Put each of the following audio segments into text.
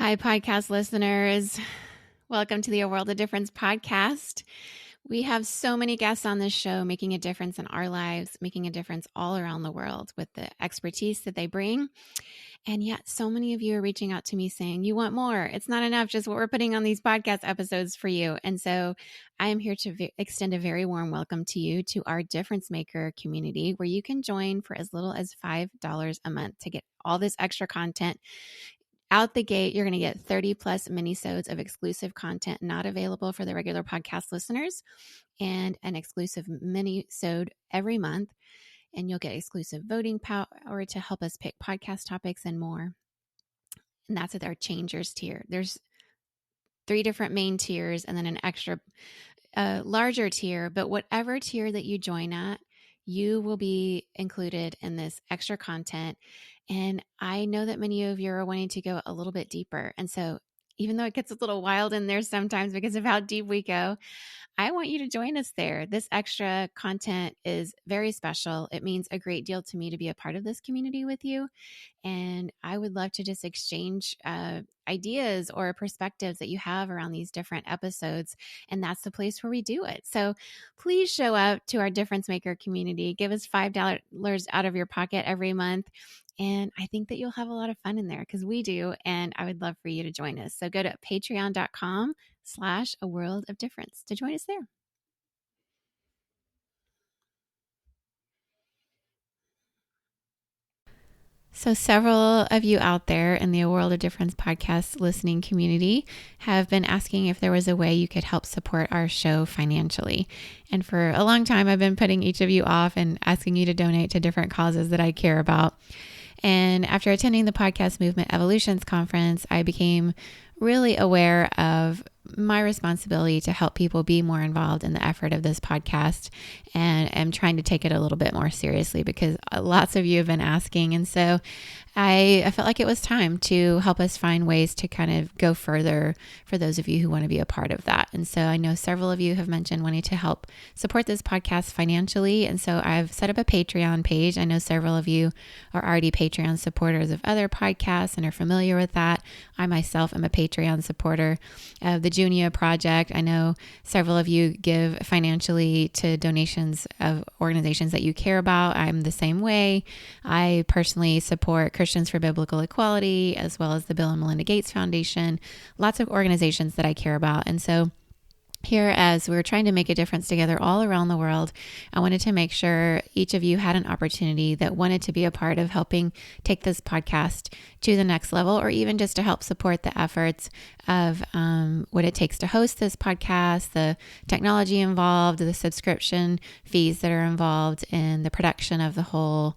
Hi, podcast listeners. Welcome to the A World of Difference podcast. We have so many guests on this show making a difference in our lives, making a difference all around the world with the expertise that they bring. And yet so many of you are reaching out to me saying, you want more. It's not enough just what we're putting on these podcast episodes for you. And so I am here to extend a very warm welcome to you to our Difference Maker community, where you can join for as little as $5 a month to get all this extra content. Out the gate, you're going to get 30 plus minisodes of exclusive content not available for the regular podcast listeners, and an exclusive minisode every month. And you'll get exclusive voting power to help us pick podcast topics and more. And that's at our Changers tier. There's 3 different main tiers and then an extra larger tier. But whatever tier that you join at, you will be included in this extra content. And I know that many of you are wanting to go a little bit deeper. And so even though it gets a little wild in there sometimes because of how deep we go, I want you to join us there. This extra content is very special. It means a great deal to me to be a part of this community with you. And I would love to just exchange ideas or perspectives that you have around these different episodes. And that's the place where we do it. So please show up to our Difference Maker community. Give us $5 out of your pocket every month. And I think that you'll have a lot of fun in there because we do. And I would love for you to join us. So go to patreon.com/A World of Difference to join us there. So several of you out there in the A World of Difference podcast listening community have been asking if there was a way you could help support our show financially. And for a long time, I've been putting each of you off and asking you to donate to different causes that I care about. And after attending the Podcast Movement Evolutions Conference, I became really aware of my responsibility to help people be more involved in the effort of this podcast, and am trying to take it a little bit more seriously because lots of you have been asking. And so I felt like it was time to help us find ways to kind of go further for those of you who want to be a part of that. And so I know several of you have mentioned wanting to help support this podcast financially. And so I've set up a Patreon page. I know several of you are already Patreon supporters of other podcasts and are familiar with that. I myself am a Patreon supporter of the Junia Project. I know several of you give financially to donations of organizations that you care about. I'm the same way. I personally support Christians for Biblical Equality, as well as the Bill and Melinda Gates Foundation, lots of organizations that I care about. And so here, as we're trying to make a difference together all around the world, I wanted to make sure each of you had an opportunity that wanted to be a part of helping take this podcast to the next level, or even just to help support the efforts of what it takes to host this podcast, the technology involved, the subscription fees that are involved in the production of the whole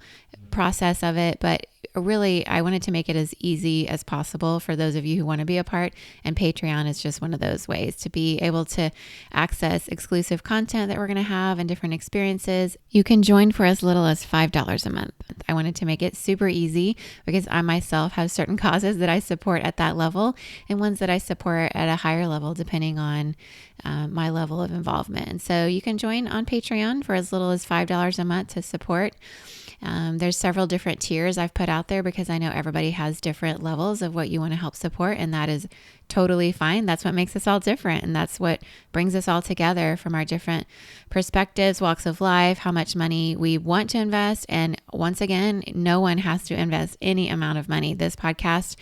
process of it. But really, I wanted to make it as easy as possible for those of you who want to be a part. And Patreon is just one of those ways to be able to access exclusive content that we're going to have and different experiences. You can join for as little as $5 a month. I wanted to make it super easy because I myself have certain causes that I support at that level and ones that I support at a higher level depending on my level of involvement. And so you can join on Patreon for as little as $5 a month to support. There's several different tiers I've put out there because I know everybody has different levels of what you want to help support, and that is totally fine. That's what makes us all different, and that's what brings us all together from our different perspectives, walks of life, how much money we want to invest. And once again, no one has to invest any amount of money. This podcast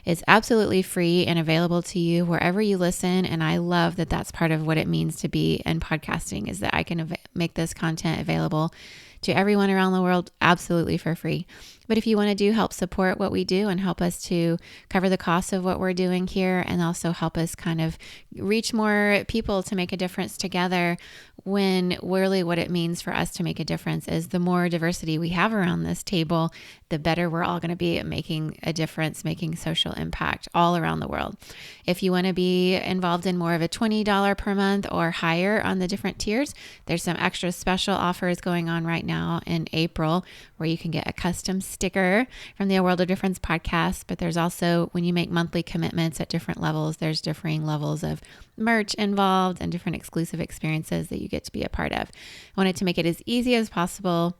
is absolutely free and available to you wherever you listen, and I love that that's part of what it means to be in podcasting, is that I can make this content available to everyone around the world absolutely for free. But if you want to help support what we do and help us to cover the cost of what we're doing here, and also help us kind of reach more people to make a difference together, when really what it means for us to make a difference is the more diversity we have around this table, the better we're all going to be at making a difference, making social impact all around the world. If you want to be involved in more of a $20 per month or higher on the different tiers, there's some extra special offers going on right now in April where you can get a custom sticker from the A World of Difference podcast. But there's also, when you make monthly commitments at different levels, there's differing levels of merch involved and different exclusive experiences that you get to be a part of. I wanted to make it as easy as possible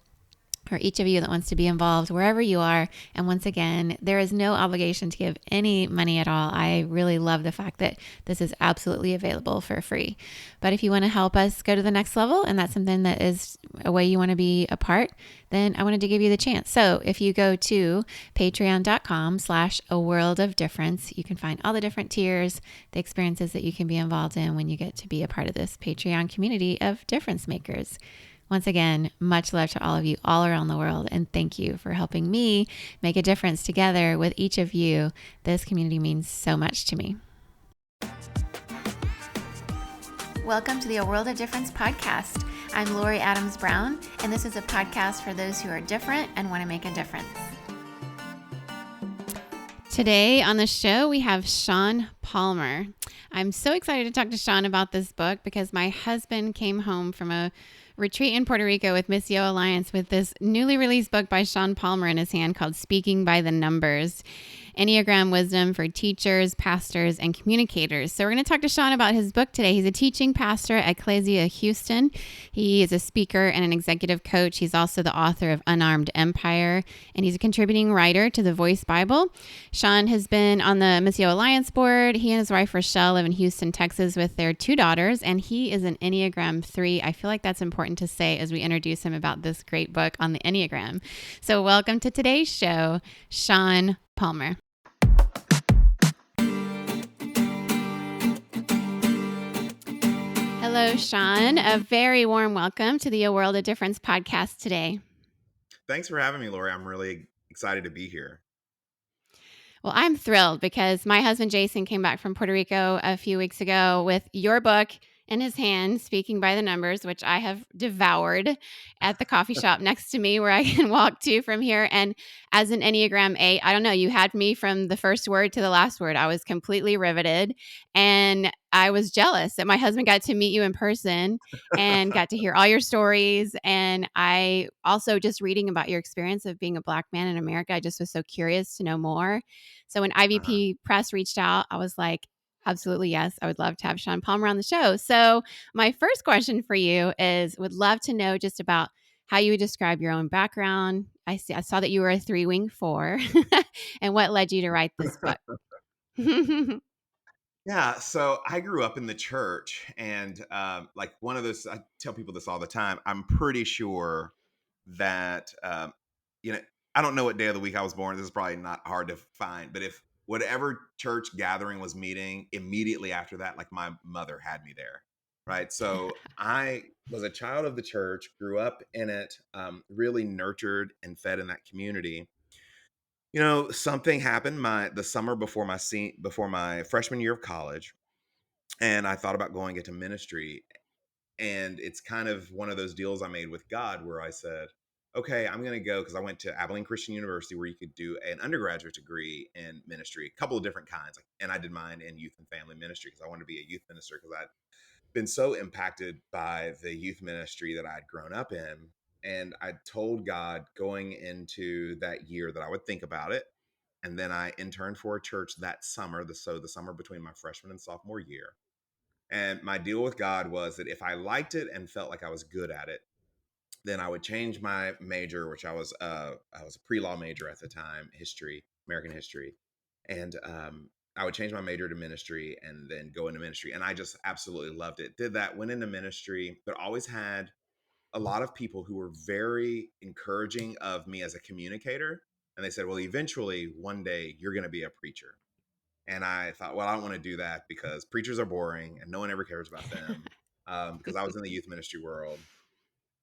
or each of you that wants to be involved wherever you are. And once again, there is no obligation to give any money at all. I really love the fact that this is absolutely available for free. But if you want to help us go to the next level, and that's something that is a way you want to be a part, then I wanted to give you the chance. So if you go to patreon.com/a world of difference, you can find all the different tiers, the experiences that you can be involved in when you get to be a part of this Patreon community of difference makers. Once again, much love to all of you all around the world, and thank you for helping me make a difference together with each of you. This community means so much to me. Welcome to the A World of Difference podcast. I'm Lori Adams Brown, and this is a podcast for those who are different and want to make a difference. Today on the show, we have Sean Palmer. I'm so excited to talk to Sean about this book because my husband came home from a retreat in Puerto Rico with Missio Alliance with this newly released book by Sean Palmer in his hand called Speaking by the Numbers, Enneagram Wisdom for Teachers, Pastors, and Communicators. So we're going to talk to Sean about his book today. He's a teaching pastor at Ecclesia Houston. He is a speaker and an executive coach. He's also the author of Unarmed Empire, and he's a contributing writer to the Voice Bible. Sean has been on the Missio Alliance board. He and his wife Rochelle live in Houston, Texas with their 2 daughters, and he is an Enneagram 3. I feel like that's important to say as we introduce him about this great book on the Enneagram. So welcome to today's show, Sean Palmer. Hello, Sean. A very warm welcome to the A World of Difference podcast today. Thanks for having me, Lori. I'm really excited to be here. Well, I'm thrilled because my husband, Jason, came back from Puerto Rico a few weeks ago with your book in his hand, Speaking by the Numbers, which I have devoured at the coffee shop next to me where I can walk to from here. And as an Enneagram 8, I don't know, you had me from the first word to the last word. I was completely riveted. And I was jealous that my husband got to meet you in person and got to hear all your stories. And I also, just reading about your experience of being a Black man in America, I just was so curious to know more. So when Uh-huh. IVP Press reached out, I was like, absolutely, yes, I would love to have Sean Palmer on the show. So my first question for you is, would love to know just about how you would describe your own background. I saw that you were a 3-wing 4 and what led you to write this book. Yeah, so I grew up in the church, and like one of those, I tell people this all the time. I'm pretty sure that you know, I don't know what day of the week I was born. This is probably not hard to find, but if whatever church gathering was meeting, immediately after that, like my mother had me there, right? So I was a child of the church, grew up in it, really nurtured and fed in that community. Something happened the summer before my freshman year of college, and I thought about going into ministry. And it's kind of one of those deals I made with God where I said, okay, I'm going to go, because I went to Abilene Christian University where you could do an undergraduate degree in ministry, a couple of different kinds. And I did mine in youth and family ministry because I wanted to be a youth minister, because I'd been so impacted by the youth ministry that I'd grown up in. And I told God going into that year that I would think about it. And then I interned for a church that summer, the summer between my freshman and sophomore year. And my deal with God was that if I liked it and felt like I was good at it, then I would change my major, which I was a pre-law major at the time, American history, and I would change my major to ministry and then go into ministry. And I just absolutely loved it. Did that, went into ministry, but always had a lot of people who were very encouraging of me as a communicator. And they said, well, eventually one day you're going to be a preacher. And I thought, well, I don't want to do that because preachers are boring and no one ever cares about them. Because I was in the youth ministry world,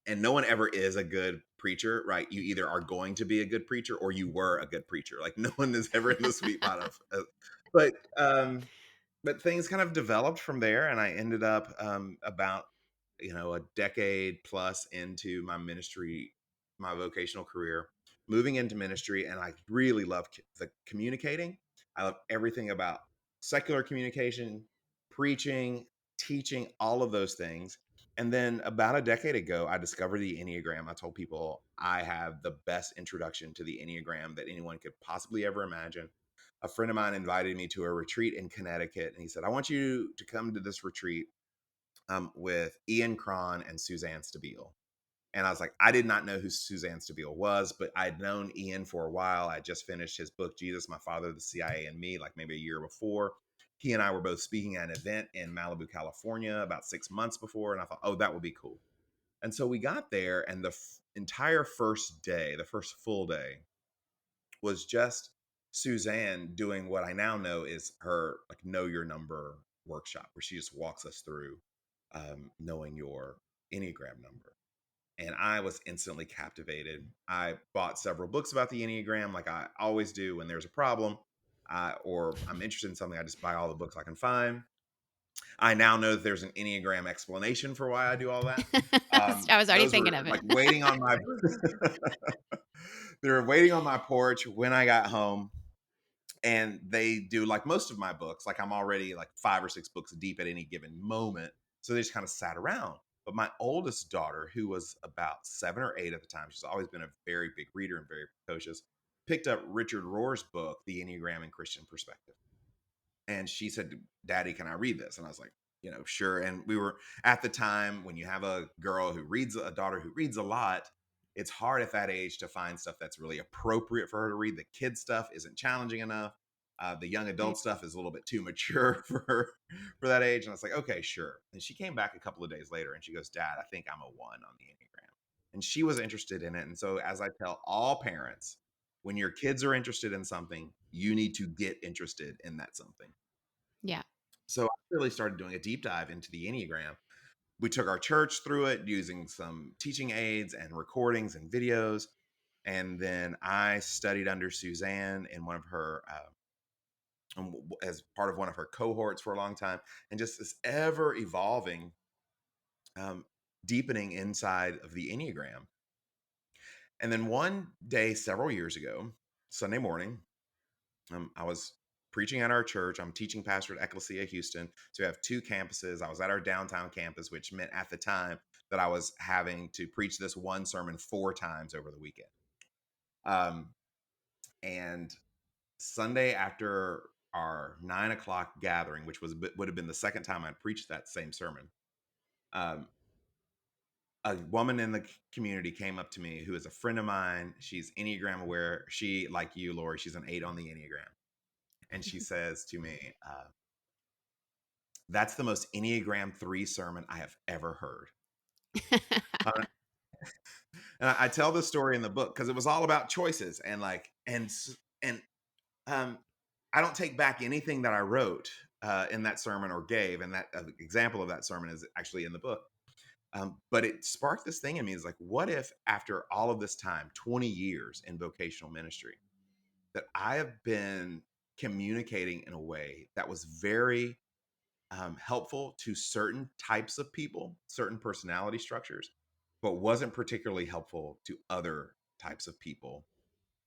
and no one ever is a good preacher, right? You either are going to be a good preacher or you were a good preacher. Like no one is ever in the sweet spot of, but but things kind of developed from there, and I ended up about a decade plus into my vocational career, moving into ministry, and I really love the communicating. I love everything about secular communication, preaching, teaching, all of those things. And then about a decade ago, I discovered the Enneagram. I told people I have the best introduction to the Enneagram that anyone could possibly ever imagine. A friend of mine invited me to a retreat in Connecticut, and he said, I want you to come to this retreat with Ian Cron and Suzanne Stabile. And I was like, I did not know who Suzanne Stabile was, but I'd known Ian for a while. I just finished his book, Jesus, My Father, the CIA, and Me, like maybe a year before. He and I were both speaking at an event in Malibu, California, about 6 months before. And I thought, oh, that would be cool. And so we got there, and the entire first day, the first full day, was just Suzanne doing what I now know is her like know your number workshop, where she just walks us through knowing your Enneagram number. And I was instantly captivated. I bought several books about the Enneagram, like I always do when there's a problem or I'm interested in something. I just buy all the books I can find. I now know that there's an Enneagram explanation for why I do all that. I was already Those thinking were of it. like waiting on my they were waiting on my porch when I got home. And they do like most of my books, like I'm already like 5 or 6 books deep at any given moment. So they just kind of sat around. But my oldest daughter, who was about 7 or 8 at the time, she's always been a very big reader and very precocious, picked up Richard Rohr's book, The Enneagram and Christian Perspective. And she said, Daddy, can I read this? And I was like, sure. And we were at the time, when you have a daughter who reads a lot, it's hard at that age to find stuff that's really appropriate for her to read. The kid stuff isn't challenging enough. The young Right. adult stuff is a little bit too mature for her for that age. And I was like, okay, sure. And she came back a couple of days later and she goes, Dad, I think I'm a 1 on the Enneagram. And she was interested in it. And so, as I tell all parents, when your kids are interested in something, you need to get interested in that something. Yeah. So I really started doing a deep dive into the Enneagram. We took our church through it using some teaching aids and recordings and videos. And then I studied under Suzanne in one of her, as part of one of her cohorts for a long time. And just this ever evolving, um, deepening inside of the Enneagram. And then one day, several years ago, Sunday morning, I was preaching at our church. I'm teaching pastor at Ecclesia Houston. So we have 2 campuses. I was at our downtown campus, which meant at the time that I was having to preach this one sermon 4 times over the weekend. Um, and Sunday after our 9 o'clock gathering, which would have been the second time I'd preached that same sermon, um, a woman in the community came up to me who is a friend of mine. She's Enneagram aware. She, like you, Lori, she's an 8 on the Enneagram. And she says to me, that's the most Enneagram 3 sermon I have ever heard. Uh, and I tell this story in the book because it was all about choices and and um, I don't take back anything that I wrote in that sermon or gave, and that example of that sermon is actually in the book. But it sparked this thing in me. Is like, what if after all of this time, 20 years in vocational ministry, that I have been communicating in a way that was very helpful to certain types of people, certain personality structures, but wasn't particularly helpful to other types of people.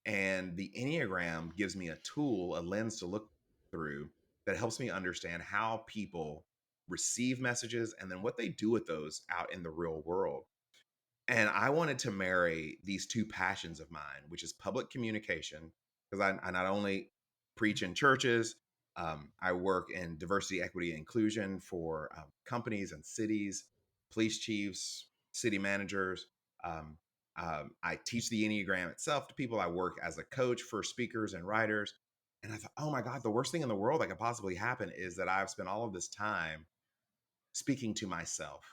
And the Enneagram gives me a tool, a lens to look through that helps me understand how people receive messages and then what they do with those out in the real world. And I wanted to marry these 2 passions of mine, which is public communication, because I not only preach in churches, I work in diversity, equity, and inclusion for companies and cities, police chiefs, city managers. Um, I teach the Enneagram itself to people. I work as a coach for speakers and writers. And I thought, oh my God, the worst thing in the world that could possibly happen is that I've spent all of this time speaking to myself.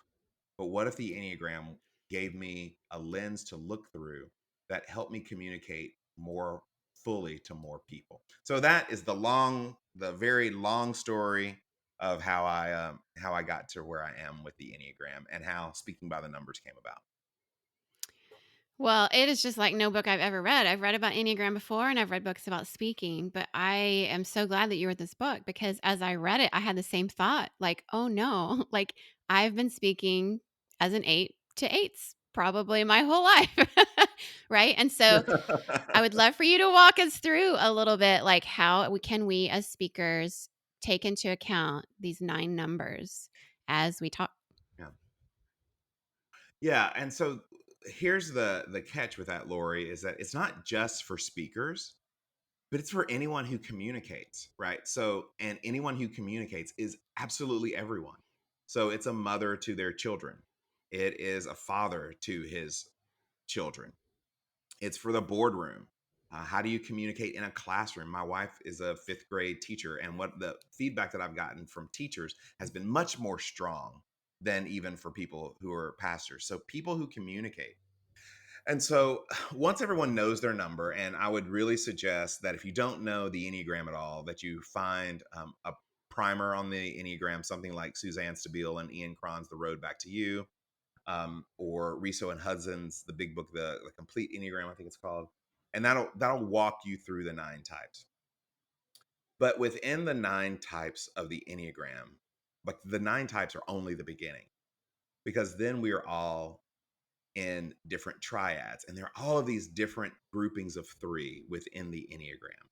But what if the Enneagram gave me a lens to look through that helped me communicate more fully to more people? So that is the very long story of how I got to where I am with the Enneagram and how speaking by the numbers came about. Well, it is just like no book I've ever read. I've read about Enneagram before and I've read books about speaking, but I am so glad that you wrote this book because as I read it, I had the same thought like, oh no, like I've been speaking as an 8 to 8s probably my whole life. Right. And so I would love for you to walk us through a little bit like how we as speakers take into account these 9 numbers as we talk. Yeah. Yeah. And so here's the catch with that, Lori, is that it's not just for speakers, but it's for anyone who communicates, right? So, and anyone who communicates is absolutely everyone. So it's a mother to their children. It is a father to his children. It's for the boardroom. How do you communicate in a classroom? My wife is a fifth grade teacher, and what the feedback that I've gotten from teachers has been much more strong than even for people who are pastors. So, people who communicate. And so, once everyone knows their number, and I would really suggest that if you don't know the Enneagram at all, that you find a primer on the Enneagram, something like Suzanne Stabile and Ian Cron's The Road Back to You, or Riso and Hudson's The Big Book, the Complete Enneagram, I think it's called, and that'll walk you through the 9 types. But within the 9 types of the Enneagram, like the 9 types are only the beginning, because then we are all in different triads, and there are all of these different groupings of 3 within the Enneagram.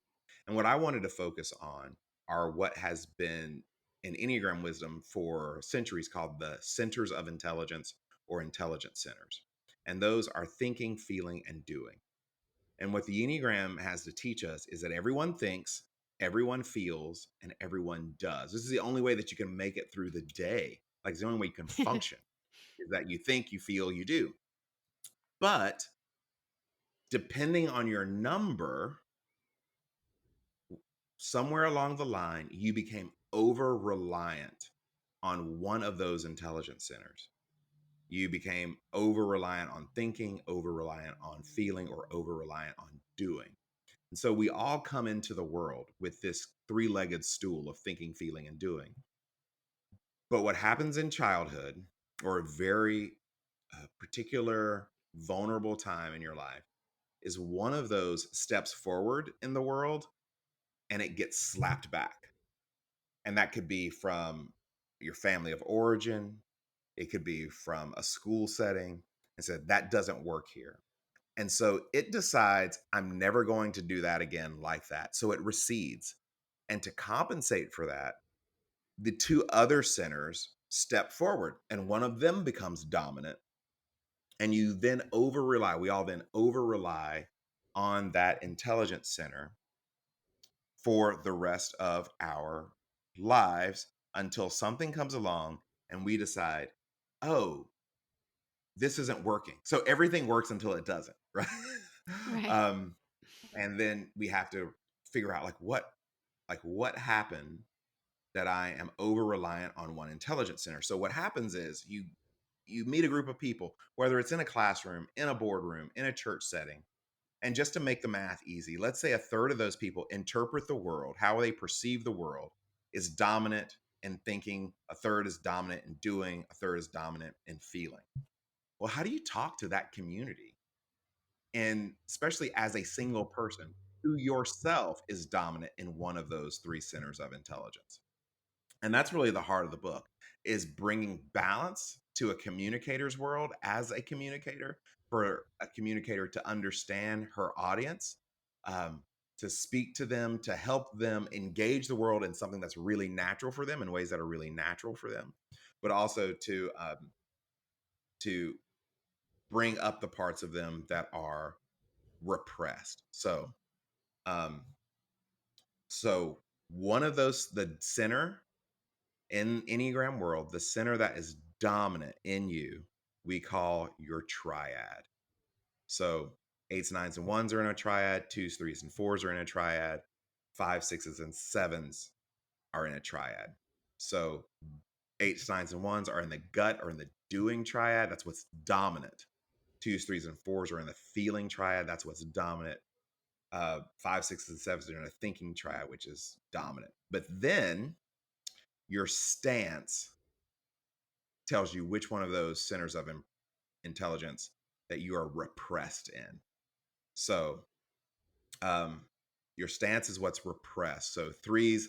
And what I wanted to focus on are what has been in Enneagram wisdom for centuries called the centers of intelligence, or intelligence centers. And those are thinking, feeling, and doing. And what the Enneagram has to teach us is that everyone thinks, everyone feels, and everyone does. This is the only way that you can make it through the day. Like, it's the only way you can function is that you think, you feel, you do. But depending on your number, somewhere along the line, you became over reliant on one of those intelligence centers. You became over reliant on thinking, over reliant on feeling, or over reliant on doing. And so we all come into the world with this 3-legged stool of thinking, feeling, and doing. But what happens in childhood, or a very particular vulnerable time in your life, is one of those steps forward in the world and it gets slapped back. And that could be from your family of origin, it could be from a school setting, and said, that doesn't work here. And so it decides, I'm never going to do that again like that. So it recedes. And to compensate for that, the 2 other centers step forward and one of them becomes dominant. And you then over rely, we all then over rely on that intelligence center for the rest of our lives until something comes along and we decide, oh, this isn't working. So everything works until it doesn't, right? Right. um, and then we have to figure out like what happened that I am over reliant on one intelligence center. So what happens is you meet a group of people, whether it's in a classroom, in a boardroom, in a church setting, and just to make the math easy, let's say a third of those people interpret the world, how they perceive the world, is dominant in thinking, a third is dominant in doing, a third is dominant in feeling. Well, how do you talk to that community? And especially as a single person who yourself is dominant in one of those 3 centers of intelligence. And that's really the heart of the book, is bringing balance to a communicator's world as a communicator, for a communicator to understand her audience, um, to speak to them, to help them engage the world in something that's really natural for them, in ways that are really natural for them, but also to bring up the parts of them that are repressed. Um, so one of those, the center in Enneagram world, the center that is dominant in you, we call your triad. So 8s, 9s, and 1s are in a triad, 2s, 3s, and 4s are in a triad, 5s, 6s, and 7s are in a triad. So 8s, 9s, and 1s are in the gut, or in the doing triad. That's what's dominant. 2s, 3s, and 4s are in the feeling triad. That's what's dominant. 5, 6, and 7s are in a thinking triad, which is dominant. But then your stance tells you which one of those centers of intelligence that you are repressed in. So, um, your stance is what's repressed. So 3s,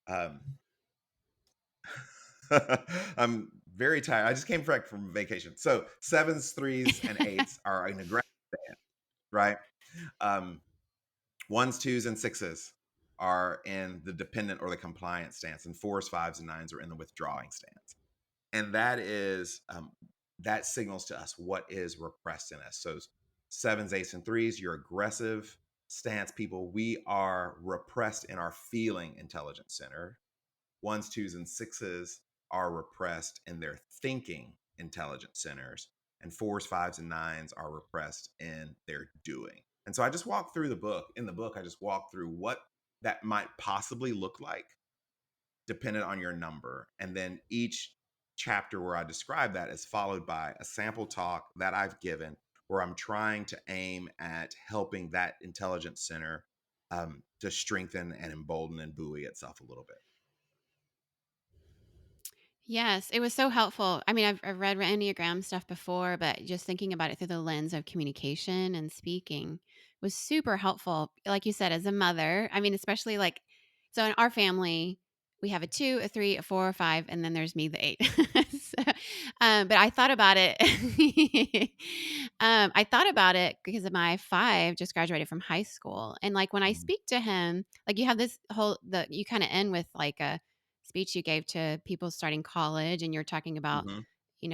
um, I'm very tired. I just came back from vacation. So 7s, 3s, and 8s are an aggressive stance, right? Um, 1s, 2s, and 6s are in the dependent or the compliant stance, and 4s, 5s, and 9s are in the withdrawing stance. And that signals to us what is repressed in us. So 7s, 8s, and 3s, your aggressive stance people, we are repressed in our feeling intelligence center. 1s, 2s, and 6s are repressed in their thinking intelligent centers, and fours, fives, and nines are repressed in their doing. And so I just walk through the book. In the book, I just walk through what that might possibly look like dependent on your number. And then each chapter where I describe that is followed by a sample talk that I've given where I'm trying to aim at helping that intelligence center to strengthen and embolden and buoy itself a little bit. Yes, it was so helpful. I mean, I've read Enneagram stuff before, but just thinking about it through the lens of communication and speaking was super helpful. Like you said, as a mother, I mean, especially like, so in our family, we have a two, a three, a four, a five, and then there's me, the eight. So, but I thought about it. I thought about it because of my five just graduated from high school. And like when I Mhm. speak to him, like you have this whole, you kind of end with like a, speech you gave to people starting college and you're talking about Mhm.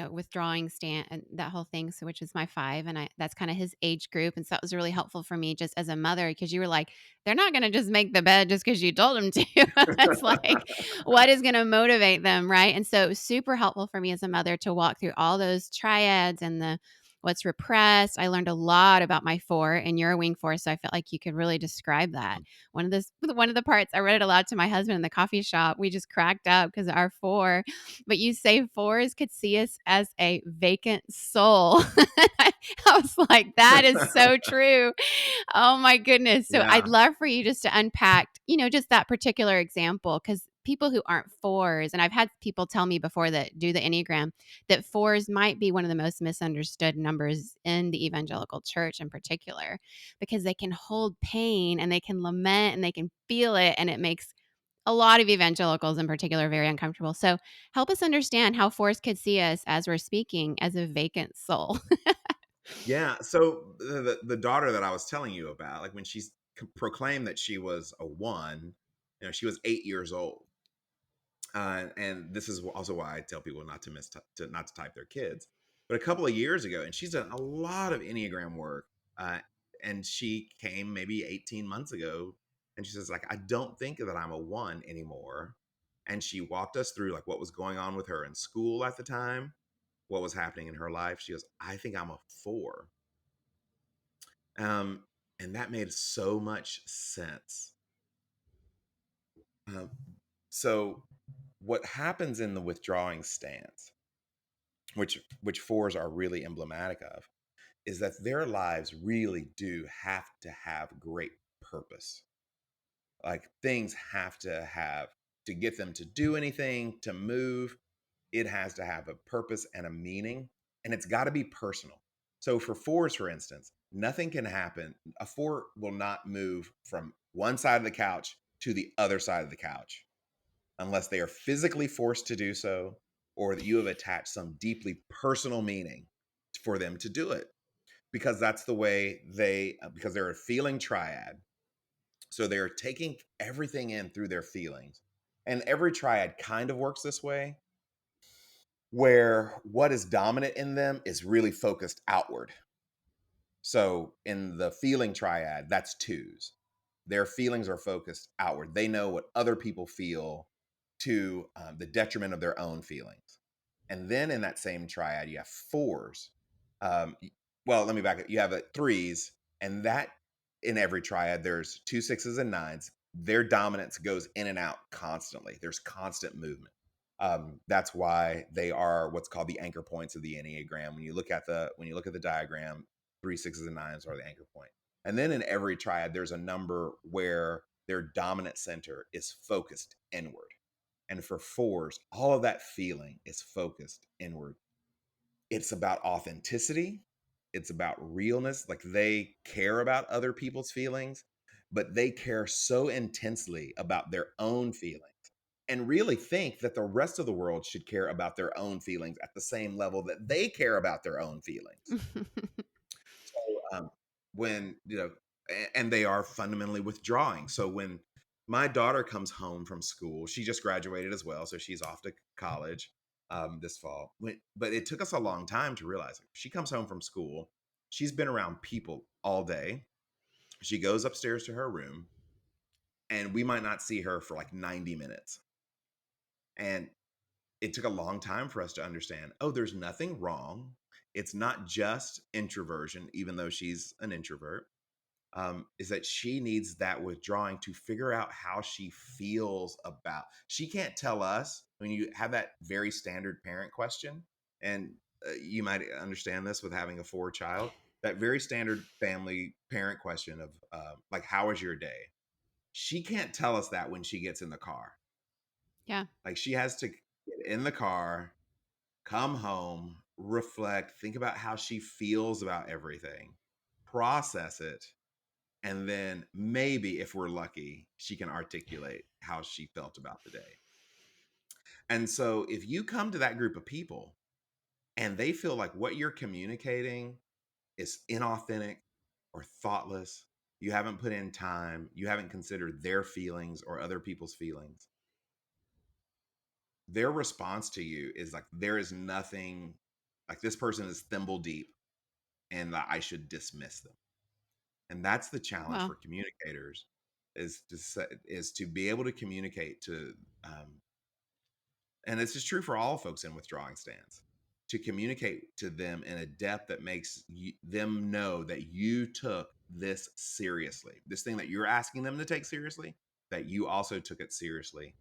withdrawing stand and that whole thing, so which is my five, and I that's kind of his age group, and so that was really helpful for me just as a mother because you were like, they're not going to just make the bed just because you told them to. It's like, what is going to motivate them, right? And so it was super helpful for me as a mother to walk through all those triads and the what's repressed. I learned a lot about my four, and you're a wing four, so I felt like you could really describe that. One of the parts I read it aloud to my husband in the coffee shop. We just cracked up because our four, but you say fours could see us as a vacant soul. I was like, that is so true. Oh my goodness. So I'd Yeah. love for you just to unpack, just that particular example because people who aren't fours, and I've had people tell me before that do the Enneagram, that fours might be one of the most misunderstood numbers in the evangelical church in particular, because they can hold pain and they can lament and they can feel it. And it makes a lot of evangelicals in particular very uncomfortable. So help us understand how fours could see us as we're speaking as a vacant soul. Yeah. So the daughter that I was telling you about, like when she's proclaimed that she was a one, she was 8 years old. And this is also why I tell people not to not to type their kids. But a couple of years ago, and she's done a lot of Enneagram work. Uh, and she came maybe 18 months ago, and she says, like, I don't think that I'm a one anymore. And she walked us through like what was going on with her in school at the time, what was happening in her life. She goes, I think I'm a four. Um, and that made so much sense. Um, so what happens in the withdrawing stance, which fours are really emblematic of, is that their lives really do have to have great purpose. Like things have to have to get them to do anything, to move, it has to have a purpose and a meaning, and it's got to be personal. So for fours, for instance, nothing can happen. A four will not move from one side of the couch to the other side of the couch unless they are physically forced to do so, or that you have attached some deeply personal meaning for them to do it, because that's the way because they're a feeling triad. So they're taking everything in through their feelings. And every triad kind of works this way, where what is dominant in them is really focused outward. So in the feeling triad, that's twos. Their feelings are focused outward. They know what other people feel to the detriment of their own feelings. And then in that same triad, you have fours. Um, well, let me back it. You have threes, and that in every triad, there's two sixes and nines. Their dominance goes in and out constantly. There's constant movement. That's why they are what's called the anchor points of the Enneagram. When you look at the diagram, three sixes and nines are the anchor point. And then in every triad, there's a number where their dominant center is focused inward. And for fours, all of that feeling is focused inward. It's about authenticity, it's about realness. Like they care about other people's feelings, but they care so intensely about their own feelings and really think that the rest of the world should care about their own feelings at the same level that they care about their own feelings. So when and they are fundamentally withdrawing. So when my daughter comes home from school, she just graduated as well, so she's off to college this fall. But it took us a long time to realize, like, she comes home from school, she's been around people all day. She goes upstairs to her room, and we might not see her for like 90 minutes. And it took a long time for us to understand, oh, there's nothing wrong. It's not just introversion, even though she's an introvert. Is that she needs that withdrawing to figure out how she feels about. She can't tell us when you have that very standard parent question, and you might understand this with having a four-child. That very standard family parent question of like, "How was your day?" She can't tell us that when she gets in the car. Yeah. Like she has to get in the car, come home, reflect, think about how she feels about everything, process it, and then maybe if we're lucky, she can articulate how she felt about the day. And so if you come to that group of people and they feel like what you're communicating is inauthentic or thoughtless, you haven't put in time, you haven't considered their feelings or other people's feelings, their response to you is like, there is nothing, like this person is thimble deep and that I should dismiss them. And that's the challenge Well, for communicators is to be able to communicate to and this is true for all folks in withdrawing stance, to communicate to them in a depth that makes them know that you took this seriously, this thing that you're asking them to take seriously, that you also took it seriously,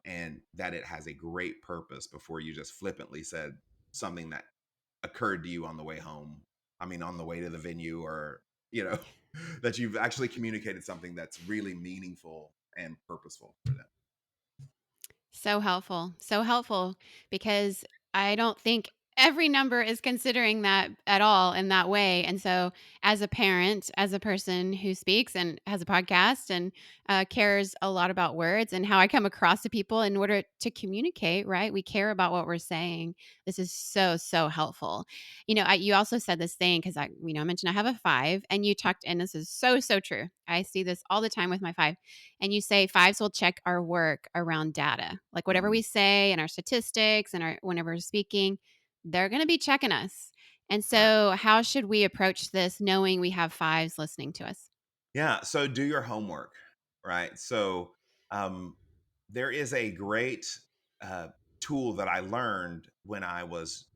and that it has a great purpose before you just flippantly said something that occurred to you on the way home. I mean, on the way to the venue, or, you know, that you've actually communicated something that's really meaningful and purposeful for them. so helpful. So helpful because I don't think every number is considering that at all in that way. And so, as a parent, as a person who speaks and has a podcast and cares a lot about words and how I come across to people in order to communicate, right? We care about what we're saying. This is so, so helpful. You also said this thing because I mentioned I have a 5, and you tucked in. This is so, so true. I see this all the time with my 5, and you say fives will check our work around data. Like whatever Mhm. we say and our statistics and our whenever we're speaking, they're going to be checking us. And Right. so, how should we approach this knowing we have fives listening to us? Yeah. So do your homework, right? So um, there is a great uh, tool that I learned when I was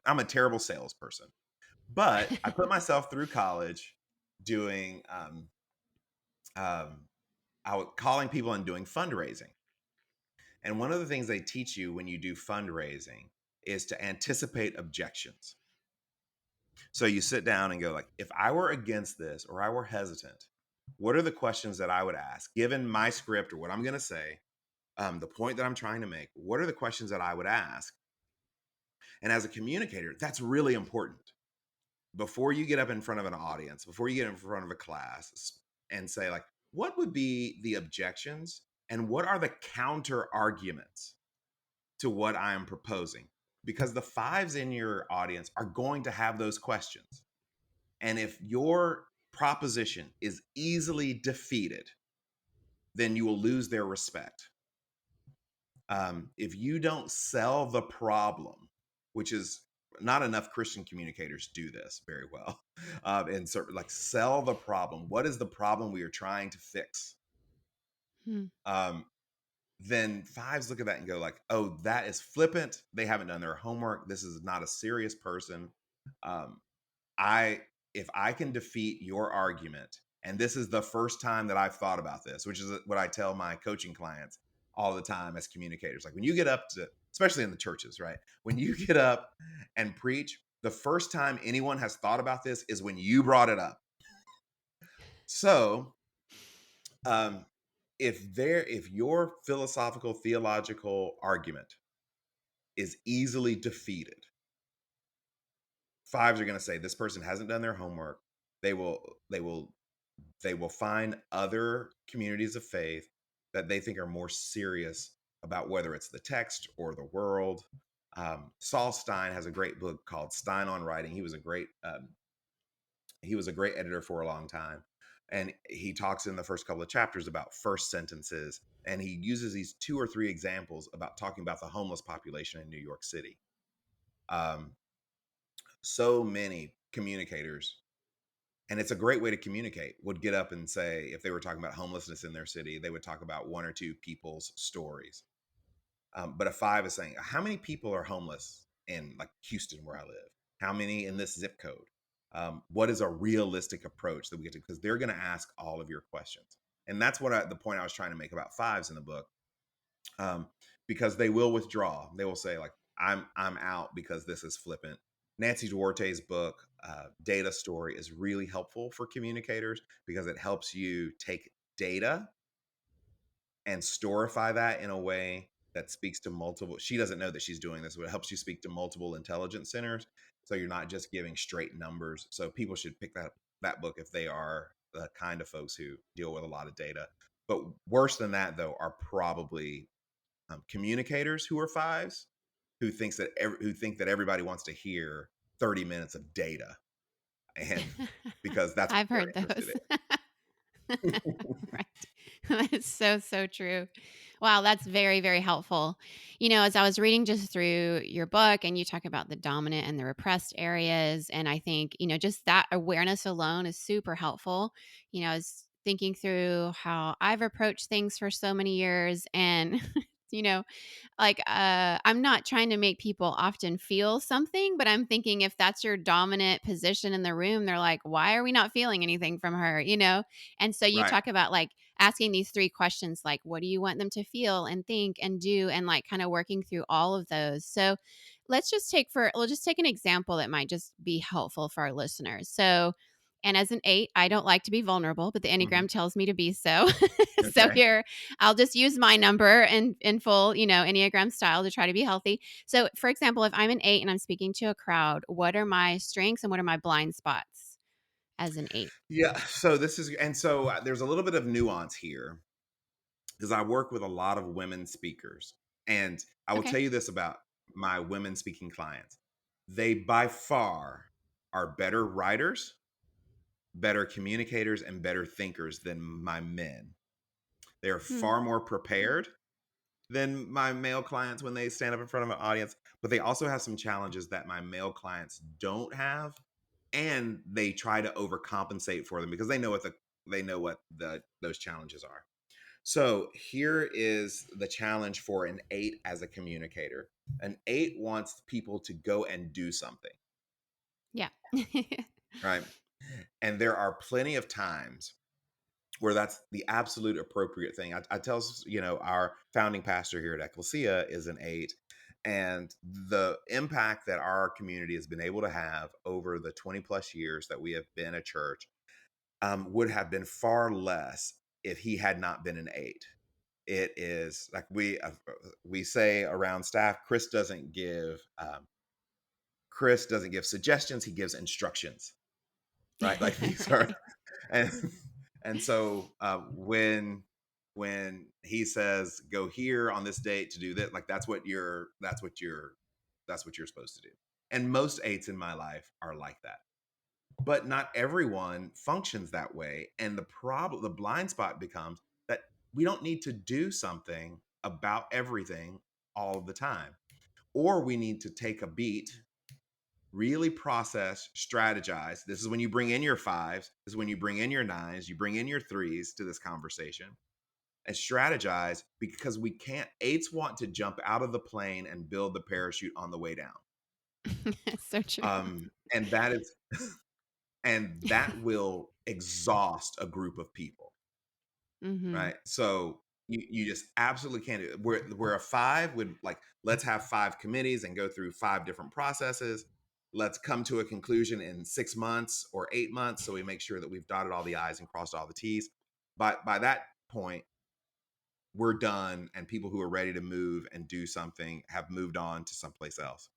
I'm a terrible salesperson, but I put myself through college doing, um, I was calling people and doing fundraising. And one of the things they teach you when you do fundraising is to anticipate objections. So you sit down and go like, if I were against this or I were hesitant, what are the questions that I would ask given my script or what I'm going to say, the point that I'm trying to make? What are the questions that I would ask? And as a communicator, that's really important. Before you get up in front of an audience, before you get in front of a class and say like, what would be the objections and what are the counter arguments to what I am proposing? Because the fives in your audience are going to have those questions. And if your proposition is easily defeated, then you will lose their respect. If you don't sell the problem, which is not enough Christian communicators do this very well, and sort of like sell the problem. What is the problem we are trying to fix? Hmm. Um, then fives look at that and go like, "Oh, that is flippant. They haven't done their homework. This is not a serious person." Um, I if I can defeat your argument, and this is the first time that I've thought about this, which is what I tell my coaching clients all the time as communicators. Like when you get up to, especially in the churches, right? When you get up and preach, the first time anyone has thought about this is when you brought it up. So, um, if your philosophical theological argument is easily defeated, fives are going to say this person hasn't done their homework. They will find other communities of faith that they think are more serious about whether it's the text or the world. Saul Stein has a great book called Stein on Writing. He was a great editor for a long time, and he talks in the first couple of chapters about first sentences, and he uses these two or three examples about talking about the homeless population in New York City. Um, so many communicators, and it's a great way to communicate, would get up and say, if they were talking about homelessness in their city, they would talk about one or two people's stories. But a 5 is saying, how many people are homeless in like Houston, where I live? How many in this zip code? What is a realistic approach that we get to? Because they're going to ask all of your questions. And that's the point I was trying to make about 5s in the book, um, because they will withdraw. They will say like, I'm out because this is flippant. Nancy Duarte's book, Data Story, is really helpful for communicators because it helps you take data and storify that in a way that speaks to multiple. She doesn't know that she's doing this, but it helps you speak to multiple intelligence centers. So you're not just giving straight numbers. So people should pick that book if they are the kind of folks who deal with a lot of data. But worse than that, though, are probably communicators who are 5s who think that everybody wants to hear 30 minutes of data, and because that's what I've they're heard interested those. in. Right. That's so, so true. Wow, that's very, very helpful. As I was reading just through your book and you talk about the dominant and the repressed areas, and I think, just that awareness alone is super helpful. I was thinking through how I've approached things for so many years and, you know, I'm not trying to make people often feel something, but I'm thinking if that's your dominant position in the room, they're like, why are we not feeling anything from her? And so you Right. talk about like asking these 3 questions, like, what do you want them to feel and think and do? And like kind of working through all of those. So we'll just take an example that might just be helpful for our listeners. So, and as an 8, I don't like to be vulnerable, but the Mhm. Enneagram tells me to be so. So Okay. here, I'll just use my number in full, Enneagram style to try to be healthy. So, for example, if I'm an 8 and I'm speaking to a crowd, what are my strengths and what are my blind spots as an 8? Yeah. So this is, and so there's a little bit of nuance here because I work with a lot of women speakers. And I will Okay. tell you this about my women speaking clients: they by far are better writers, better communicators, and better thinkers than my men. They are Hmm. far more prepared than my male clients when they stand up in front of an audience, but they also have some challenges that my male clients don't have, and they try to overcompensate for them because they know what those challenges are. So here is the challenge for an 8 as a communicator. An 8 wants people to go and do something, Yeah. right? And there are plenty of times where that's the absolute appropriate thing. I tell our founding pastor here at Ecclesia is an 8, and the impact that our community has been able to have over the 20 plus years that we have been a church would have been far less if he had not been an 8. It is like we say around staff, Chris doesn't give suggestions, he gives instructions, right? Like these are, and so when he says go here on this date to do that, like that's what you're supposed to do. And most 8s in my life are like that, but not everyone functions that way. And the blind spot becomes that we don't need to do something about everything all the time, or we need to take a beat, really process, strategize. This is when you bring in your 5s. This is when you bring in your 9s. You bring in your 3s to this conversation and strategize, because we can't. 8s want to jump out of the plane and build the parachute on the way down. So true. And that will exhaust a group of people, Hmm. right? So you just absolutely can't do it. Where a 5 would like, let's have 5 committees and go through 5 different processes. Let's come to a conclusion in 6 months or 8 months, so we make sure that we've dotted all the I's and crossed all the T's. By that point, we're done, and people who are ready to move and do something have moved on to someplace else.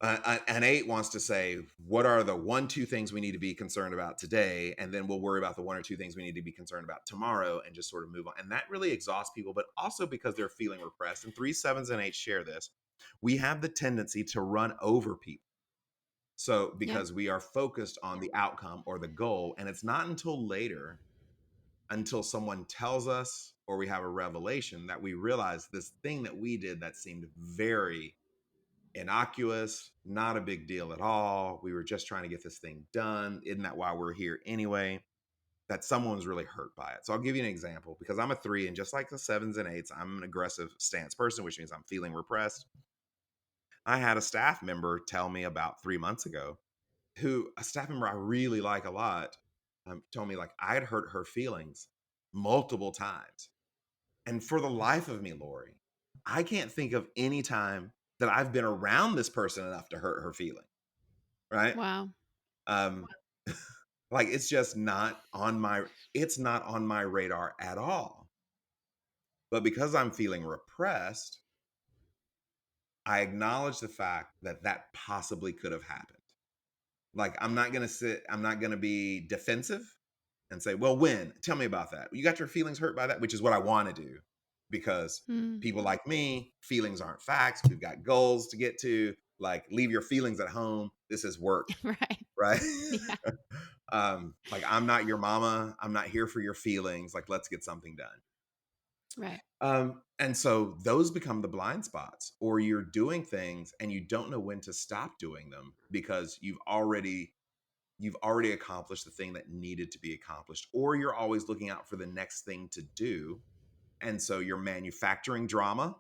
An 8 wants to say, what are the 1, 2 things we need to be concerned about today? And then we'll worry about the 1 or 2 things we need to be concerned about tomorrow and just sort of move on. And that really exhausts people, but also because they're feeling repressed. And 3s, 7s, and 8s share this. We have the tendency to run over people. So Yep. because we are focused on the outcome or the goal, and it's not until later, until someone tells us or we have a revelation, that we realize this thing that we did that seemed very innocuous, not a big deal at all. We were just trying to get this thing done. Isn't that why we're here anyway? that someone's really hurt by it. So I'll give you an example because I'm a 3, and just like the 7s and 8s, I'm an aggressive stance person, which means I'm feeling repressed. I had a staff member tell me about 3 months ago, who a staff member I really like a lot, told me like I had hurt her feelings multiple times. And for the life of me, Lori, I can't think of any time that I've been around this person enough to hurt her feeling. Right. Wow. Um, like it's not on my radar at all. But because I'm feeling repressed, I acknowledge the fact that that possibly could have happened. Like, I'm not gonna be defensive and say, "Well, when? Tell me about that. You got your feelings hurt by that?" Which is what I wanna do because Mm. people like me, feelings aren't facts. We've got goals to get to. Like, leave your feelings at home. This is work, Right. right? Yeah. Like, I'm not your mama. I'm not here for your feelings. Like, let's get something done. Right. And so those become the blind spots, or you're doing things and you don't know when to stop doing them because you've already accomplished the thing that needed to be accomplished, or you're always looking out for the next thing to do. And so you're manufacturing drama,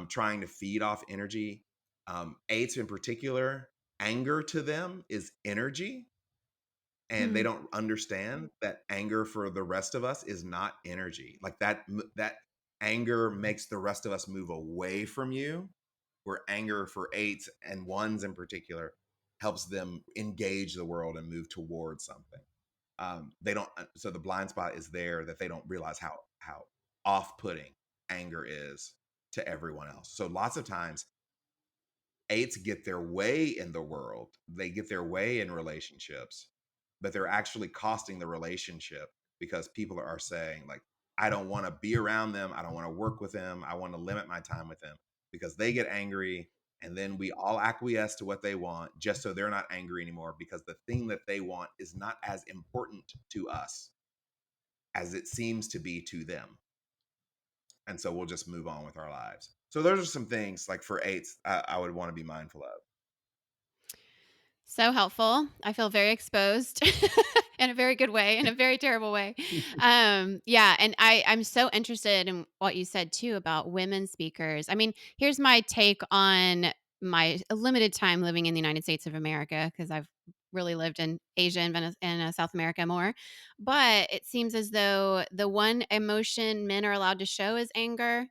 trying to feed off energy. Eights in particular, anger to them is energy, and they Hmm. don't understand that anger for the rest of us is not energy. Like that anger makes the rest of us move away from you, where anger for eights and ones in particular helps them engage the world and move towards something. They don't. So the blind spot is there, that they don't realize how off-putting anger is to everyone else. So lots of times eights get their way in the world, they get their way in relationships, but they're actually costing the relationship because people are saying, like, I don't want to be around them. I don't want to work with them. I want to limit my time with them because they get angry. And then we all acquiesce to what they want just so they're not angry anymore because the thing that they want is not as important to us as it seems to be to them. And so we'll just move on with our lives. So those are some things like for eights I would want to be mindful of. So helpful. I feel very exposed in a very good way, in a very terrible way. Yeah, and I'm so interested in what you said too about women speakers. I mean, here's my take on my limited time living in the United States of America because I've really lived in Asia and South America more. But it seems as though the one emotion men are allowed to show is anger,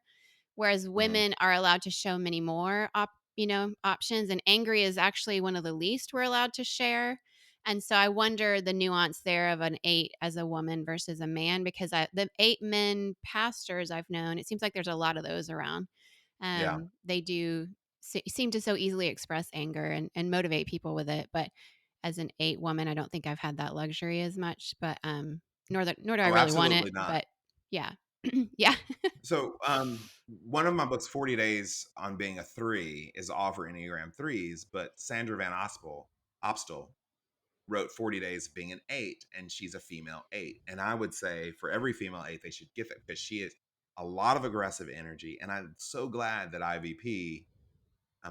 whereas Mhm. women are allowed to show many more options, and angry is actually one of the least we're allowed to share. And so I wonder the nuance there of an 8 as a woman versus a man, because the 8 men pastors I've known, it seems like there's a lot of those around. Yeah. They do seem to so easily express anger and motivate people with it, but as an 8 woman, I don't think I've had that luxury as much, but nor do I Oh, really want it, absolutely not. but yeah. Yeah. So, one of my books, 40 Days on Being a 3, is all for Enneagram 3s, but Sandra Van Opstal wrote 40 Days of Being an 8, and she's a female 8. And I would say for every female 8, they should get that because she is a lot of aggressive energy. And I'm so glad that IVP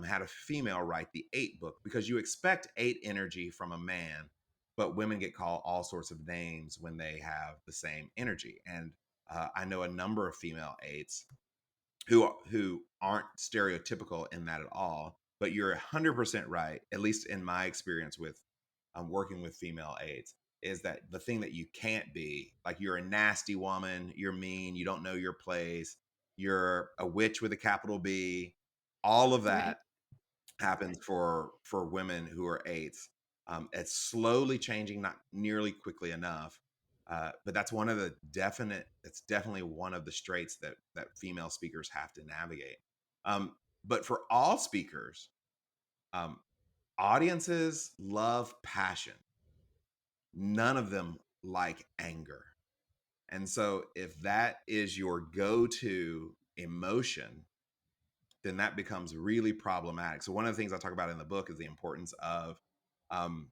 had a female write the 8 book because you expect 8 energy from a man, but women get called all sorts of names when they have the same energy. And I know a number of female 8s who aren't stereotypical in that at all. But you're 100% right, at least in my experience with working with female 8s, is that the thing that you can't be, like, you're a nasty woman, you're mean, you don't know your place, you're a witch with a capital B, all of Right. that happens for women who are 8s. It's slowly changing, not nearly quickly enough, but that's definitely one of the straits that female speakers have to navigate. But for all speakers, um, audiences love passion. None of them like anger. And so if that is your go-to emotion, then that becomes really problematic. So one of the things I talk about in the book is the importance of um,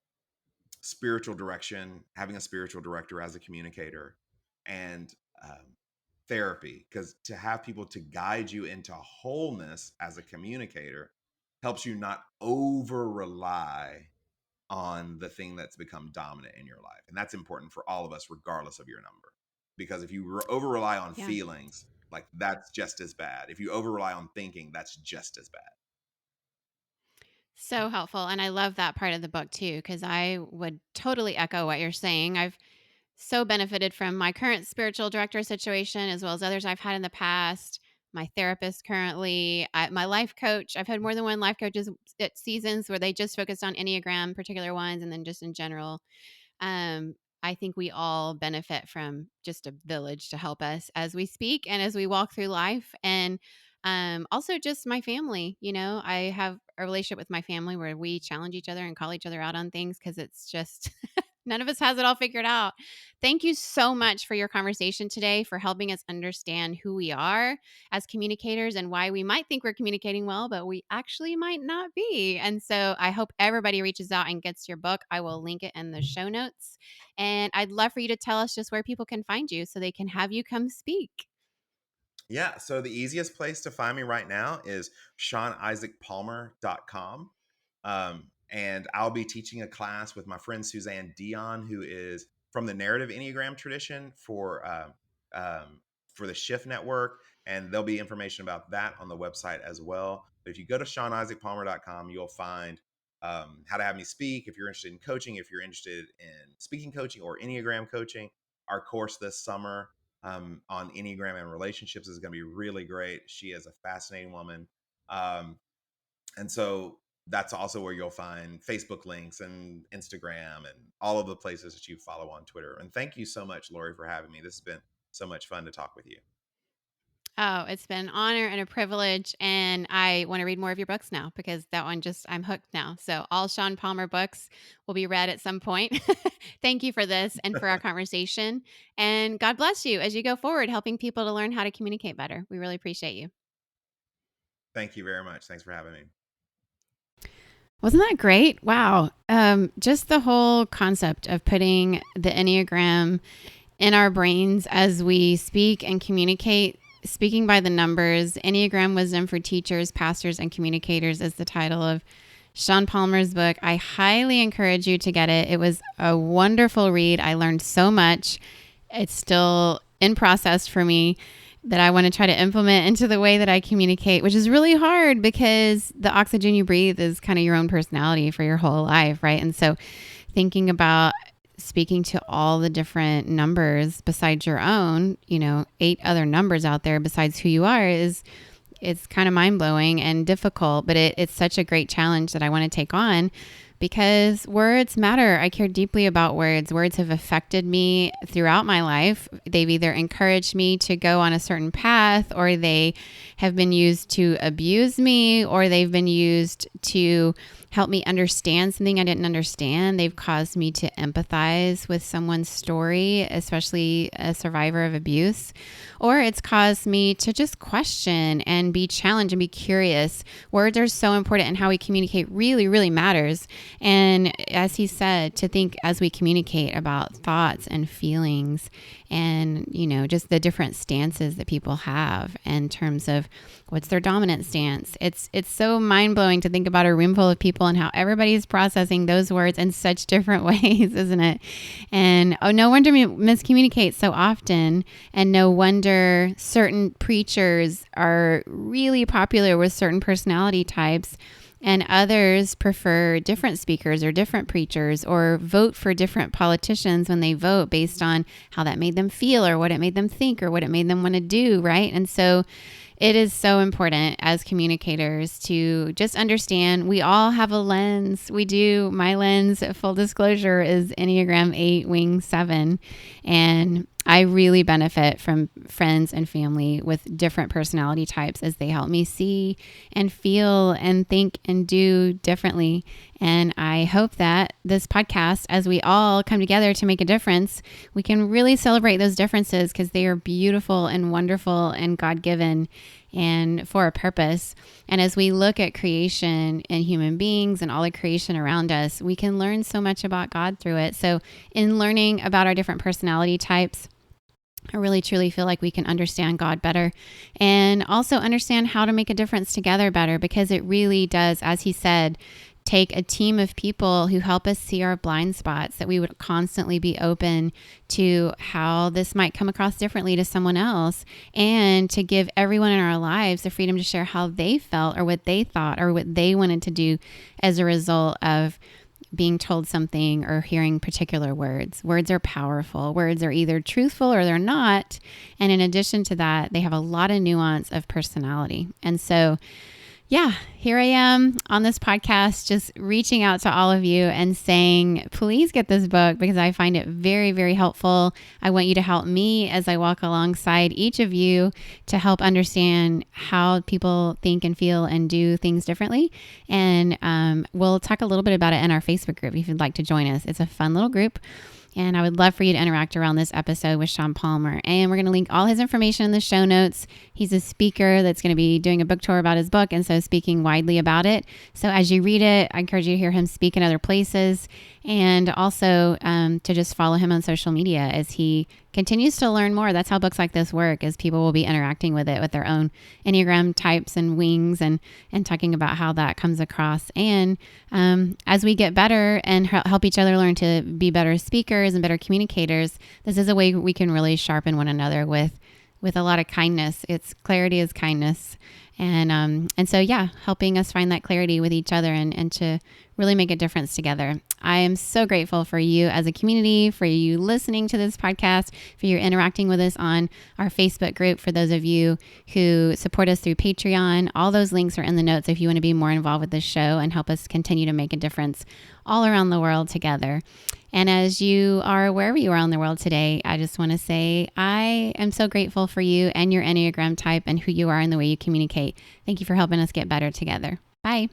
spiritual direction, having a spiritual director as a communicator, and therapy. Because to have people to guide you into wholeness as a communicator helps you not over rely on the thing that's become dominant in your life. And that's important for all of us, regardless of your number. Because if you over rely on Yeah. feelings, like that's just as bad. If you over rely on thinking, that's just as bad. So helpful. And I love that part of the book too, because I would totally echo what you're saying. I've so benefited from my current spiritual director situation, as well as others I've had in the past. My therapist currently, my life coach. I've had more than one life coaches at seasons where they just focused on Enneagram, particular ones, and then just in general. Um, I think we all benefit from just a village to help us as we speak and as we walk through life. And also just my family. I have a relationship with my family where we challenge each other and call each other out on things because it's just none of us has it all figured out. Thank you so much for your conversation today, for helping us understand who we are as communicators and why we might think we're communicating well, but we actually might not be. And so I hope everybody reaches out and gets your book. I will link it in the show notes. And I'd love for you to tell us just where people can find you so they can have you come speak. Yeah. So the easiest place to find me right now is SeanIsaacPalmer.com. And I'll be teaching a class with my friend Suzanne Dion, who is from the narrative Enneagram tradition for the Shift Network. And there'll be information about that on the website as well. But if you go to SeanIsaacPalmer.com, you'll find how to have me speak. If you're interested in coaching, if you're interested in speaking coaching or Enneagram coaching, our course this summer on Enneagram and relationships is going to be really great. She is a fascinating woman. And so that's also where you'll find Facebook links and Instagram and all of the places that you follow on Twitter. And thank you so much, Lori, for having me. This has been so much fun to talk with you. Oh, it's been an honor and a privilege. And I want to read more of your books now because that one I'm hooked now. So all Sean Palmer books will be read at some point. Thank you for this and for our conversation. And God bless you as you go forward, helping people to learn how to communicate better. We really appreciate you. Thank you very much. Thanks for having me. Wasn't that great? Wow. Just the whole concept of putting the Enneagram in our brains as we speak and communicate. Speaking by the numbers, Enneagram Wisdom for Teachers, Pastors, and Communicators is the title of Sean Palmer's book. I highly encourage you to get it. It was a wonderful read. I learned so much. It's still in process for me that I want to try to implement into the way that I communicate, which is really hard because the oxygen you breathe is kind of your own personality for your whole life, right? And so thinking about speaking to all the different numbers besides your own, 8 other numbers out there besides who you are it's kind of mind-blowing and difficult, but it's such a great challenge that I want to take on because words matter. I care deeply about words. Words have affected me throughout my life. They've either encouraged me to go on a certain path, or they have been used to abuse me, or they've been used to help me understand something I didn't understand. They've caused me to empathize with someone's story, especially a survivor of abuse. Or it's caused me to just question and be challenged and be curious. Words are so important, and how we communicate really, really matters. And as he said, to think as we communicate about thoughts and feelings and, just the different stances that people have in terms of what's their dominant stance. It's so mind-blowing to think about a room full of people and how everybody's processing those words in such different ways, isn't it? And no wonder we miscommunicate so often, and no wonder certain preachers are really popular with certain personality types, and others prefer different speakers or different preachers, or vote for different politicians when they vote based on how that made them feel or what it made them think or what it made them want to do, right? And so it is so important as communicators to just understand we all have a lens. We do. My lens, full disclosure, is Enneagram 8, Wing 7. And I really benefit from friends and family with different personality types as they help me see and feel and think and do differently. And I hope that this podcast, as we all come together to make a difference, we can really celebrate those differences because they are beautiful and wonderful and God-given and for a purpose. And as we look at creation and human beings and all the creation around us, we can learn so much about God through it. So in learning about our different personality types, I really truly feel like we can understand God better and also understand how to make a difference together better, because it really does, as he said, take a team of people who help us see our blind spots, that we would constantly be open to how this might come across differently to someone else, and to give everyone in our lives the freedom to share how they felt or what they thought or what they wanted to do as a result of being told something or hearing particular words. Words are powerful. Words are either truthful or they're not. And in addition to that, they have a lot of nuance of personality. And so, yeah, here I am on this podcast, just reaching out to all of you and saying, please get this book, because I find it very, very helpful. I want you to help me as I walk alongside each of you to help understand how people think and feel and do things differently. And we'll talk a little bit about it in our Facebook group if you'd like to join us. It's a fun little group. And I would love for you to interact around this episode with Sean Palmer. And we're going to link all his information in the show notes. He's a speaker that's going to be doing a book tour about his book, and so speaking widely about it. So as you read it, I encourage you to hear him speak in other places, and also to just follow him on social media as he continues to learn more. That's how books like this work, is people will be interacting with it with their own Enneagram types and wings, and talking about how that comes across. And as we get better and help each other learn to be better speakers and better communicators, this is a way we can really sharpen one another with a lot of kindness. It's clarity is kindness. And so, yeah, helping us find that clarity with each other and to really make a difference together. I am so grateful for you as a community, for you listening to this podcast, for you interacting with us on our Facebook group, for those of you who support us through Patreon. All those links are in the notes if you want to be more involved with this show and help us continue to make a difference all around the world together. And as you are wherever you are in the world today, I just want to say I am so grateful for you and your Enneagram type and who you are and the way you communicate. Thank you for helping us get better together. Bye.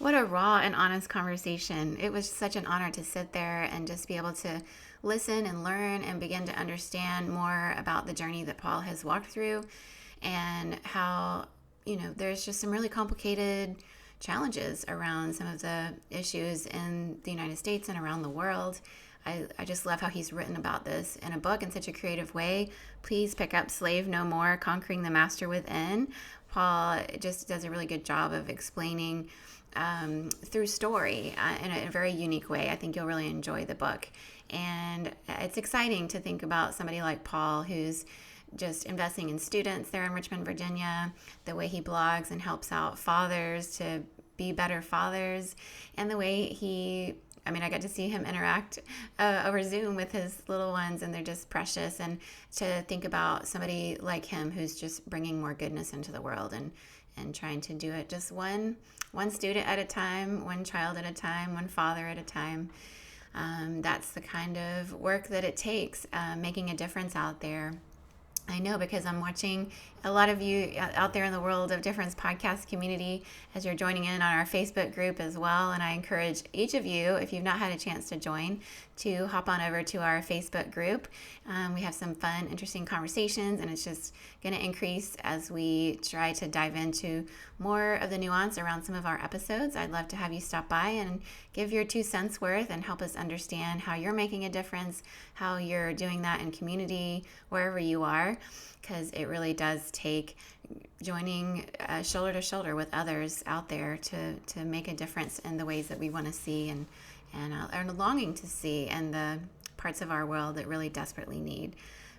What a raw and honest conversation. It was such an honor to sit there and just be able to listen and learn and begin to understand more about the journey that Paul has walked through and how, there's just some really complicated challenges around some of the issues in the United States and around the world. I just love how he's written about this in a book in such a creative way. Please pick up Slave No More, Conquering the Master Within. Paul just does a really good job of explaining through story in a very unique way. I think you'll really enjoy the book. And it's exciting to think about somebody like Paul who's just investing in students there in Richmond, Virginia, the way he blogs and helps out fathers to be better fathers, and the way I got to see him interact over Zoom with his little ones, and they're just precious. And to think about somebody like him who's just bringing more goodness into the world and trying to do it just one student at a time, one child at a time, one father at a time. That's the kind of work that it takes, making a difference out there. I know because I'm watching a lot of you out there in the World of Difference podcast community as you're joining in on our Facebook group as well. And I encourage each of you, if you've not had a chance to join, to hop on over to our Facebook group. We have some fun, interesting conversations, and it's just going to increase as we try to dive into more of the nuance around some of our episodes. I'd love to have you stop by and give your 2 cents worth and help us understand how you're making a difference, how you're doing that in community, wherever you are, because it really does take joining shoulder to shoulder with others out there to make a difference in the ways that we want to see and are longing to see, and the parts of our world that really desperately need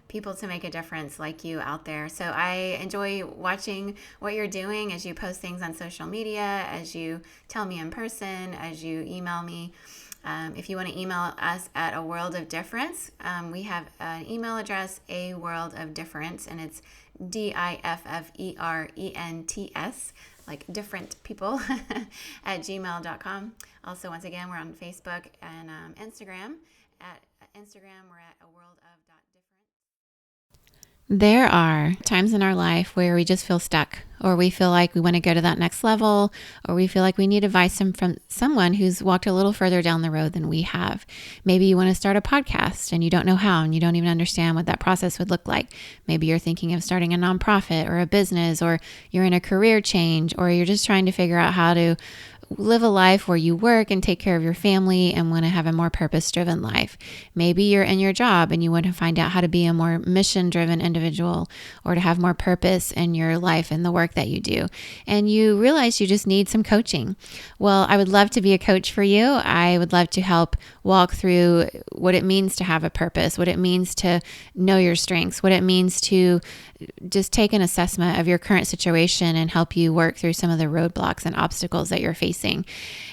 people to make a difference like you out there. So I enjoy watching what you're doing as you post things on social media, as you tell me in person, as you email me. If you want to email us at A World of Difference, we have an email address, A World of Difference, and it's DIFFERENTS, like different people, at gmail.com. Also, once again, we're on Facebook and Instagram. At Instagram, we're at A World of Difference. There are times in our life where we just feel stuck, or we feel like we want to go to that next level, or we feel like we need advice from someone who's walked a little further down the road than we have. Maybe you want to start a podcast and you don't know how, and you don't even understand what that process would look like. Maybe you're thinking of starting a nonprofit or a business, or you're in a career change, or you're just trying to figure out how to live a life where you work and take care of your family and want to have a more purpose-driven life. Maybe you're in your job and you want to find out how to be a more mission-driven individual, or to have more purpose in your life and the work that you do. And you realize you just need some coaching. Well, I would love to be a coach for you. I would love to help walk through what it means to have a purpose, what it means to know your strengths, what it means to just take an assessment of your current situation and help you work through some of the roadblocks and obstacles that you're facing.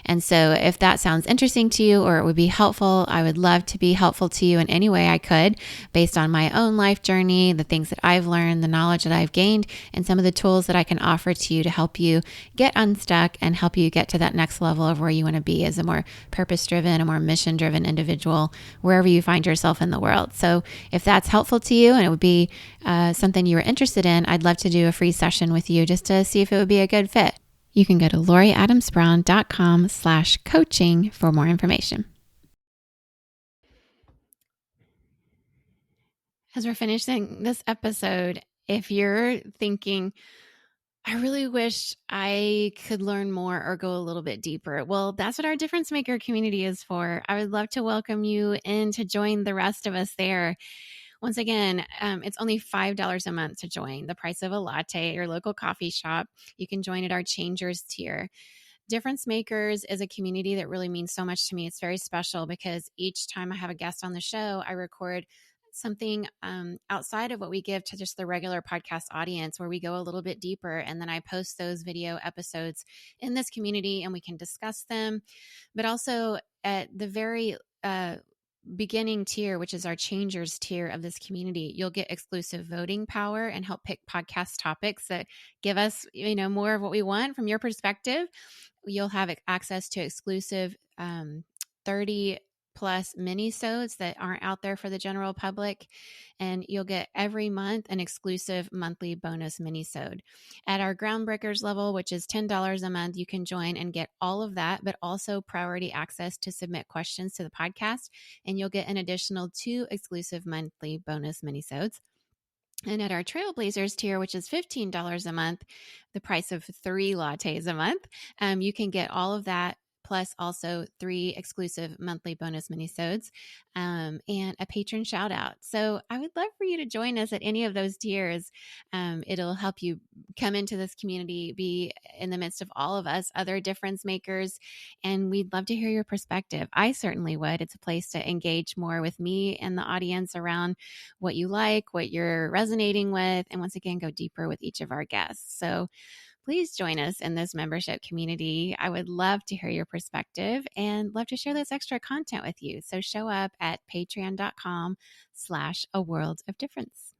And so if that sounds interesting to you, or it would be helpful, I would love to be helpful to you in any way I could, based on my own life journey, the things that I've learned, the knowledge that I've gained, and some of the tools that I can offer to you to help you get unstuck and help you get to that next level of where you want to be as a more purpose-driven, a more mission-driven individual, wherever you find yourself in the world. So if that's helpful to you and it would be something you were interested in, I'd love to do a free session with you just to see if it would be a good fit. You can go to loriadamsbrown.com/coaching for more information. As we're finishing this episode, if you're thinking, I really wish I could learn more or go a little bit deeper, well, that's what our Difference Maker community is for. I would love to welcome you in to join the rest of us there. Once again, it's only $5 a month to join, the price of a latte at your local coffee shop. You can join at our Changers tier. Difference Makers is a community that really means so much to me. It's very special because each time I have a guest on the show, I record something outside of what we give to just the regular podcast audience, where we go a little bit deeper, and then I post those video episodes in this community and we can discuss them. But also at the very beginning tier, which is our Changers tier of this community, you'll get exclusive voting power and help pick podcast topics that give us, more of what we want from your perspective. You'll have access to exclusive 30 plus mini-sodes that aren't out there for the general public. And you'll get every month an exclusive monthly bonus mini-sode. At our Groundbreakers level, which is $10 a month, you can join and get all of that, but also priority access to submit questions to the podcast. And you'll get an additional 2 exclusive monthly bonus mini-sodes. And at our Trailblazers tier, which is $15 a month, the price of 3 lattes a month, you can get all of that, plus also 3 exclusive monthly bonus minisodes, and a patron shout out. So I would love for you to join us at any of those tiers. It'll help you come into this community, be in the midst of all of us, other difference makers, and we'd love to hear your perspective. I certainly would. It's a place to engage more with me and the audience around what you like, what you're resonating with, and once again, go deeper with each of our guests. So please join us in this membership community. I would love to hear your perspective and love to share this extra content with you. So show up at patreon.com/a world of difference.